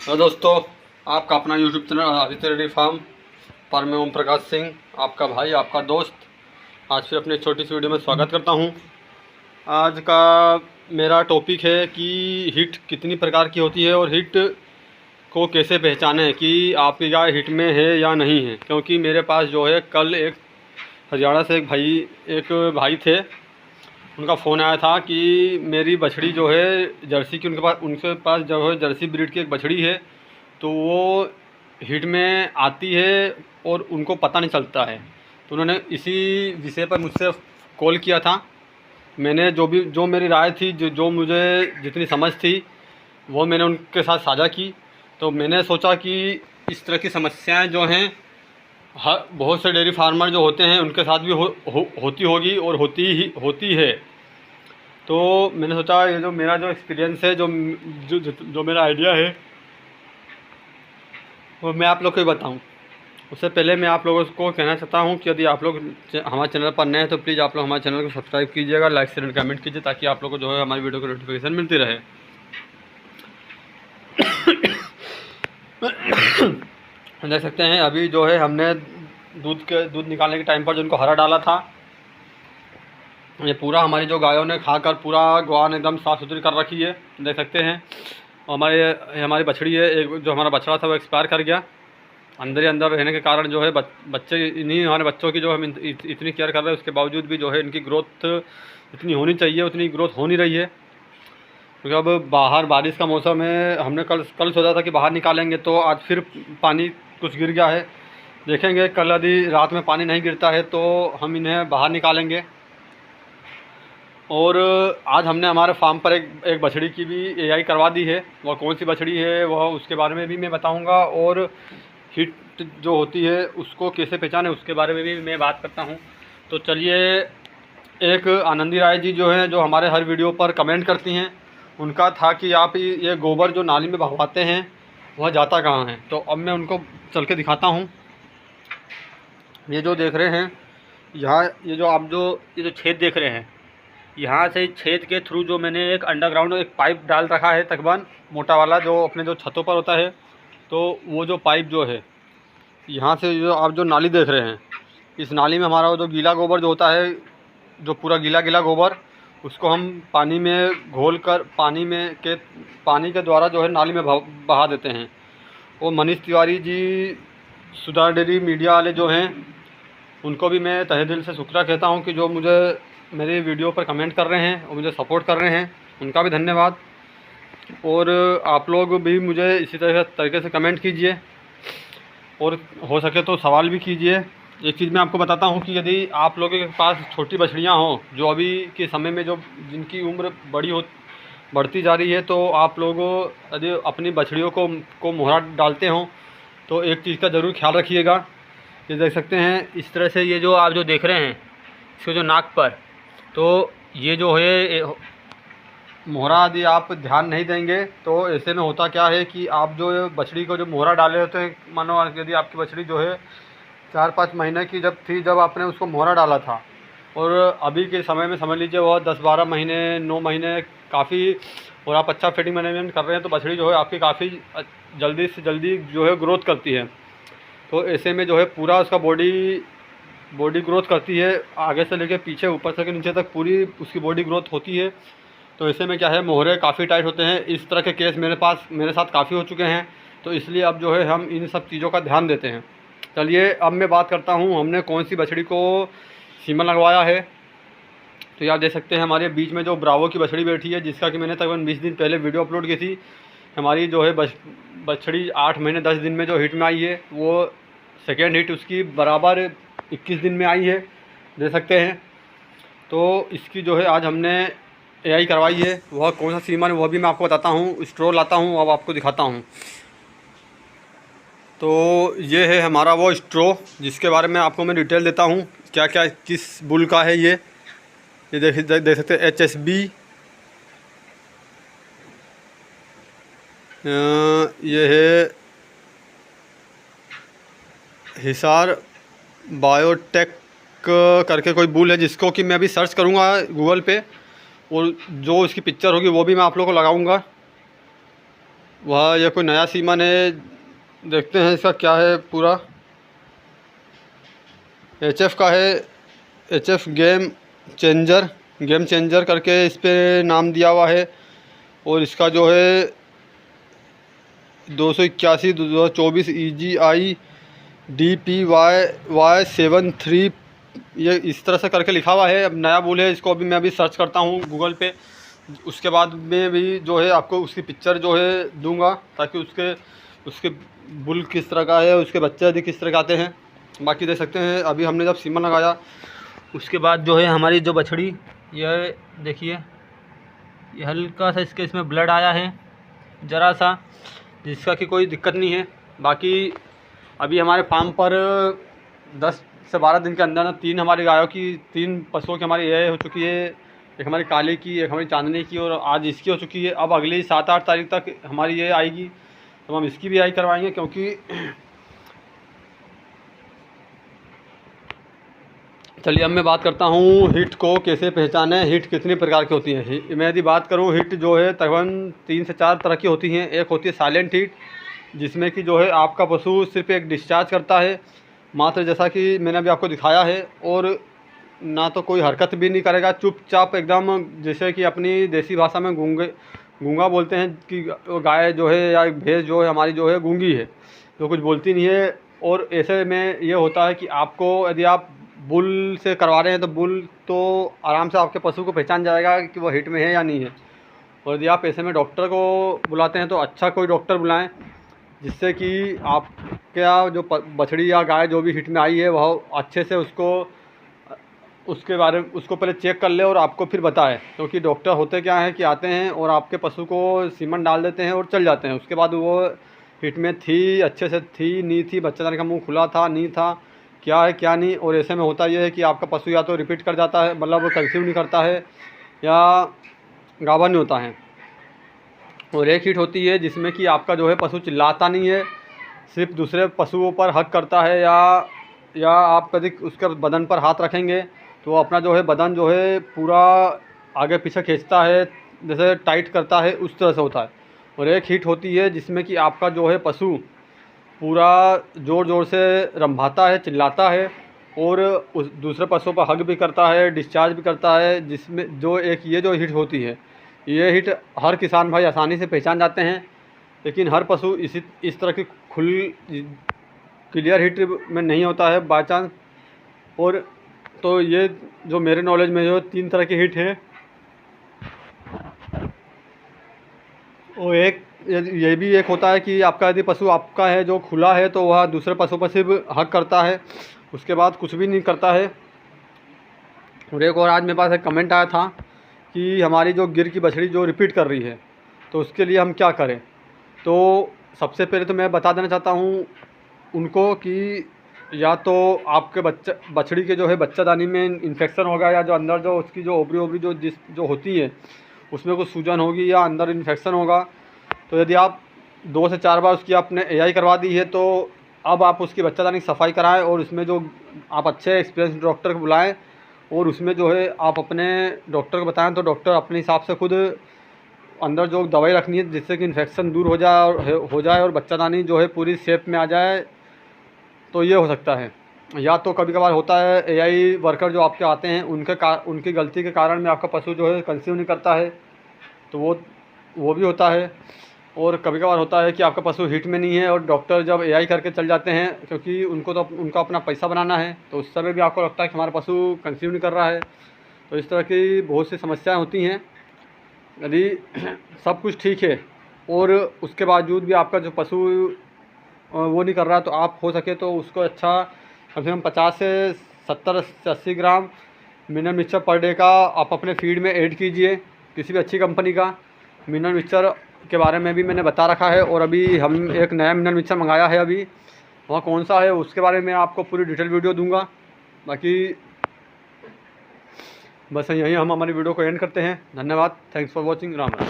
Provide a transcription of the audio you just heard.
Hello दोस्तों, आपका अपना YouTube channel Aditya dairy farm पर मैं ओम प्रकाश सिंह, आपका भाई, आपका दोस्त, आज फिर अपनी छोटी सी वीडियो में स्वागत करता हूं। आज का मेरा टॉपिक है कि हिट कितनी प्रकार की होती है और हिट को कैसे पहचानें कि आपकी गाय हिट में है या नहीं है। क्योंकि मेरे पास जो है कल एक हरियाणा से एक भाई थे, उनका फ़ोन आया था कि मेरी बछड़ी जो है जर्सी की, उनके पास जो है जर्सी ब्रीड की एक बछड़ी है, तो वो हिट में आती है और उनको पता नहीं चलता है। तो उन्होंने इसी विषय पर मुझसे कॉल किया था। मैंने जो मेरी राय थी, जो मुझे जितनी समझ थी, वो मैंने उनके साथ साझा की। तो मैंने सोचा कि इस तरह की समस्याएं जो हैं हर बहुत से डेयरी फार्मर जो होते हैं उनके साथ भी होती होगी और होती है। तो मैंने सोचा ये जो मेरा जो एक्सपीरियंस है, जो मेरा आइडिया है, वो मैं आप लोग को बताऊं। उससे पहले मैं आप लोगों को कहना चाहता हूं कि यदि आप लोग हमारे चैनल पर नए हैं तो प्लीज़ आप लोग हमारे चैनल को सब्सक्राइब कीजिएगा, लाइक शेयर कमेंट कीजिए, ताकि आप लोग को जो है हमारी वीडियो की नोटिफिकेशन मिलती रहे। देख सकते हैं अभी जो है हमने दूध निकालने के टाइम पर जो उनको हरा डाला था, ये पूरा हमारी जो गायों ने खाकर पूरा ग्वान एकदम साफ़ सुथरी कर रखी है, देख सकते हैं। हमारी बछड़ी है, एक जो हमारा बछड़ा था वो एक्सपायर कर गया। अंदर ही अंदर रहने के कारण जो है बच्चे, इन्हीं हमारे बच्चों की जो हम इतनी केयर कर रहे हैं, उसके बावजूद भी जो है इनकी ग्रोथ इतनी होनी चाहिए उतनी ग्रोथ हो नहीं रही है। क्योंकि अब बाहर बारिश का मौसम है, हमने कल सोचा था कि बाहर निकालेंगे, तो आज फिर पानी कुछ गिर गया है। देखेंगे कल यदि रात में पानी नहीं गिरता है तो हम इन्हें बाहर निकालेंगे। और आज हमने हमारे फार्म पर एक बछड़ी की भी एआई करवा दी है। वह कौन सी बछड़ी है वह उसके बारे में भी मैं बताऊंगा, और हिट जो होती है उसको कैसे पहचाने उसके बारे में भी मैं बात करता हूं। तो चलिए, एक आनंदी राय जी जो हैं, जो हमारे हर वीडियो पर कमेंट करती हैं, उनका था कि आप ये गोबर जो नाली में बहवाते हैं वह जाता कहाँ है। तो अब मैं उनको चल के दिखाता हूँ। ये जो देख रहे हैं यहाँ, ये जो छेद देख रहे हैं, यहाँ से छेद के थ्रू जो मैंने एक अंडरग्राउंड एक पाइप डाल रखा है, तकरीबन मोटा वाला, जो अपने जो छतों पर होता है। तो वो जो पाइप जो है, यहाँ से जो आप जो नाली देख रहे हैं, इस नाली में हमारा वो जो गीला गोबर जो होता है, जो पूरा गीला गोबर, उसको हम पानी में घोल कर पानी के द्वारा जो है नाली में बहा देते हैं। और मनीष तिवारी जी, सुधार डेयरी मीडिया वाले जो हैं, उनको भी मैं तहे दिल से शुक्रिया कहता हूँ कि जो मुझे मेरे वीडियो पर कमेंट कर रहे हैं और मुझे सपोर्ट कर रहे हैं, उनका भी धन्यवाद। और आप लोग भी मुझे इसी तरीके से कमेंट कीजिए और हो सके तो सवाल भी कीजिए। एक चीज़ मैं आपको बताता हूँ कि यदि आप लोगों के पास छोटी बछड़ियाँ हों, जो अभी के समय में जिनकी उम्र बढ़ती जा रही है, तो आप लोगों यदि अपनी बछड़ियों को मोहरा डालते हों तो एक चीज़ का ज़रूर ख्याल रखिएगा। ये देख सकते हैं इस तरह से, ये जो आप जो देख रहे हैं इसके जो नाक पर, तो ये जो है मोहरा यदि आप ध्यान नहीं देंगे तो ऐसे में होता क्या है कि आप जो बछड़ी को जो मोहरा डाले होते हैं, मानो यदि आपकी बछड़ी जो है 4-5 महीने की जब आपने उसको मोहरा डाला था, और अभी के समय में समझ लीजिए वह 10-12 महीने 9 महीने काफ़ी, और आप अच्छा फीडिंग मैनेजमेंट कर रहे हैं, तो बछड़ी जो है आपकी काफ़ी जल्दी से जल्दी जो है ग्रोथ करती है। तो ऐसे में जो है पूरा उसका बॉडी ग्रोथ करती है, आगे से लेकर पीछे, ऊपर से लेकर नीचे तक पूरी उसकी बॉडी ग्रोथ होती है। तो ऐसे में क्या है, मोहरे काफ़ी टाइट होते हैं। इस तरह के केस मेरे साथ काफ़ी हो चुके हैं, तो इसलिए अब जो है हम इन सब चीज़ों का ध्यान देते हैं। चलिए अब मैं बात करता हूँ हमने कौन सी बछड़ी को सीमन लगवाया है। तो ये आप देख सकते हैं हमारे बीच में जो ब्रावो की बछड़ी बैठी है, जिसका कि मैंने तकरीबन 20 दिन पहले वीडियो अपलोड की थी। हमारी जो है बछड़ी 8 महीने 10 दिन में जो हिट में आई है, वो सेकेंड हिट उसकी बराबर 21 दिन में आई है, देख सकते हैं। तो इसकी जो है आज हमने एआई करवाई है। वह कौन सा सीमन है वह भी मैं आपको बताता हूँ। स्ट्रो लाता हूँ, अब आपको दिखाता हूँ। तो ये है हमारा वो स्ट्रो, जिसके बारे में आपको मैं डिटेल देता हूँ क्या क्या किस बुल का है। ये देख सकते हैं HSB, ये है हिसार बायोटेक करके कोई बुल है, जिसको कि मैं अभी सर्च करूँगा गूगल पे, और जो इसकी पिक्चर होगी वो भी मैं आप लोगों को लगाऊंगा। वह ये कोई नया सीमन है, देखते हैं इसका क्या है। पूरा HF का है, HF गेम चेंजर करके इस पर नाम दिया हुआ है। और इसका जो है 281/2024 EGI DPY73 ये इस तरह से करके लिखा हुआ है। अब नया बुल है, इसको अभी मैं अभी सर्च करता हूँ गूगल पे। उसके बाद में भी जो है आपको उसकी पिक्चर जो है दूंगा, ताकि उसके बुल किस तरह का है, उसके बच्चे आदि किस तरह के आते हैं। बाकी देख सकते हैं अभी हमने जब सीमन लगाया उसके बाद जो है हमारी जो बछड़ी, ये देखिए ये हल्का सा इसमें ब्लड आया है ज़रा सा, जिसका कि कोई दिक्कत नहीं है। बाकी अभी हमारे फार्म पर 10 से 12 दिन के अंदर ना 3 हमारी गायों की, 3 पशुओं की हमारी ये हो चुकी है। एक हमारी काली की, एक हमारी चांदनी की, और आज इसकी हो चुकी है। अब अगली 7-8 तारीख तक हमारी ये आएगी, तो हम इसकी भी आई करवाएंगे। क्योंकि चलिए अब मैं बात करता हूँ हिट को कैसे पहचानें, हिट कितनी प्रकार की होती हैं। मैं यदि बात करूँ, हिट जो है तकरीबन 3 से 4 तरह की होती हैं। एक होती है साइलेंट हिट, जिसमें कि जो है आपका पशु सिर्फ एक डिस्चार्ज करता है मात्र, जैसा कि मैंने अभी आपको दिखाया है, और ना तो कोई हरकत भी नहीं करेगा, चुपचाप एकदम, जैसे कि अपनी देसी भाषा में गूंगा बोलते हैं कि गाय जो है या भैंस जो है हमारी जो है गूंगी है, तो कुछ बोलती नहीं है। और ऐसे में ये होता है कि आपको यदि आप बुल से करवा रहे हैं तो बुल तो आराम से आपके पशु को पहचान जाएगा कि वो हिट में है या नहीं है। और यदि आप ऐसे में डॉक्टर को बुलाते हैं तो अच्छा कोई डॉक्टर बुलाएं, जिससे कि आपका जो बछड़ी या गाय जो भी हिट में आई है वह अच्छे से उसको पहले चेक कर ले और आपको फिर बताए। क्योंकि डॉक्टर होते क्या है कि आते हैं और आपके पशु को सीमन डाल देते हैं और चल जाते हैं। उसके बाद वो हिट में थी, अच्छे से थी, नहीं थी, बच्चादानी का मुंह खुला था, नहीं था, क्या है क्या नहीं। और ऐसे में होता यह है कि आपका पशु या तो रिपीट कर जाता है, मतलब कंसीव नहीं करता है, या गाभा नहीं होता है। और एक हिट होती है जिसमें कि आपका जो है पशु चिल्लाता नहीं है, सिर्फ दूसरे पशुओं पर हक करता है, या आप कभी उसके बदन पर हाथ रखेंगे तो अपना जो है बदन जो है पूरा आगे पीछे खींचता है, जैसे टाइट करता है, उस तरह से होता है। और एक हिट होती है जिसमें कि आपका जो है पशु पूरा ज़ोर ज़ोर से रंभाता है, चिल्लाता है, और उस दूसरे पशुओं पर हग भी करता है, डिस्चार्ज भी करता है। जिसमें जो एक ये जो हिट होती है, ये हिट हर किसान भाई आसानी से पहचान जाते हैं, लेकिन हर पशु इस तरह की क्लियर हिट में नहीं होता है बाई चांस। और तो ये जो मेरे नॉलेज में जो 3 तरह की हिट है, और एक ये भी एक होता है कि आपका यदि पशु आपका है जो खुला है तो वह दूसरे पशु पर सिर्फ हक करता है, उसके बाद कुछ भी नहीं करता है। और एक और आज मेरे पास एक कमेंट आया था कि हमारी जो गिर की बछड़ी जो रिपीट कर रही है, तो उसके लिए हम क्या करें। तो सबसे पहले तो मैं बता देना चाहता हूँ उनको कि या तो आपके बछड़ी के जो है बच्चादानी में इन्फेक्शन होगा, या जो अंदर जो उसकी जो ओवरी जो होती है उसमें कुछ सूजन होगी या अंदर इन्फेक्शन होगा। तो यदि आप 2 से 4 बार उसकी आपने AI करवा दी है, तो अब आप उसकी बच्चादानी की सफाई कराएं, और उसमें जो आप अच्छे एक्सपीरियंस डॉक्टर को बुलाएं, और उसमें जो है आप अपने डॉक्टर को बताएं, तो डॉक्टर अपने हिसाब से खुद अंदर जो दवाई रखनी है जिससे कि इन्फेक्शन दूर हो जाए और बच्चादानी जो है पूरी शेप में आ जाए। तो ये हो सकता है। या तो कभी कभार होता है AI वर्कर जो आपके आते हैं उनकी गलती के कारण में आपका पशु जो है कंसीव नहीं करता है, तो वो भी होता है। और कभी कभार होता है कि आपका पशु हिट में नहीं है और डॉक्टर जब AI करके चल जाते हैं, क्योंकि उनको तो उनका अपना पैसा बनाना है, तो उस समय भी आपको लगता है कि हमारा पशु कंसीव नहीं कर रहा है। तो इस तरह की बहुत सी समस्याएं होती हैं। यदि सब कुछ ठीक है और उसके बावजूद भी आपका जो पशु वो नहीं कर रहा, तो आप हो सके तो उसको अच्छा कम से कम 50 से 70 से 80 ग्राम मिनरल मिक्सचर पर डे का आप अपने फीड में ऐड कीजिए, किसी भी अच्छी कंपनी का। मिनरल मिक्सचर के बारे में भी मैंने बता रखा है, और अभी हम एक नया मिनरल मिक्सचर मंगाया है, अभी वहाँ कौन सा है उसके बारे में आपको पूरी डिटेल वीडियो दूंगा। बाकी बस यहीं हम हमारी वीडियो को एंड करते हैं। धन्यवाद, thanks for watching, Ram Ram.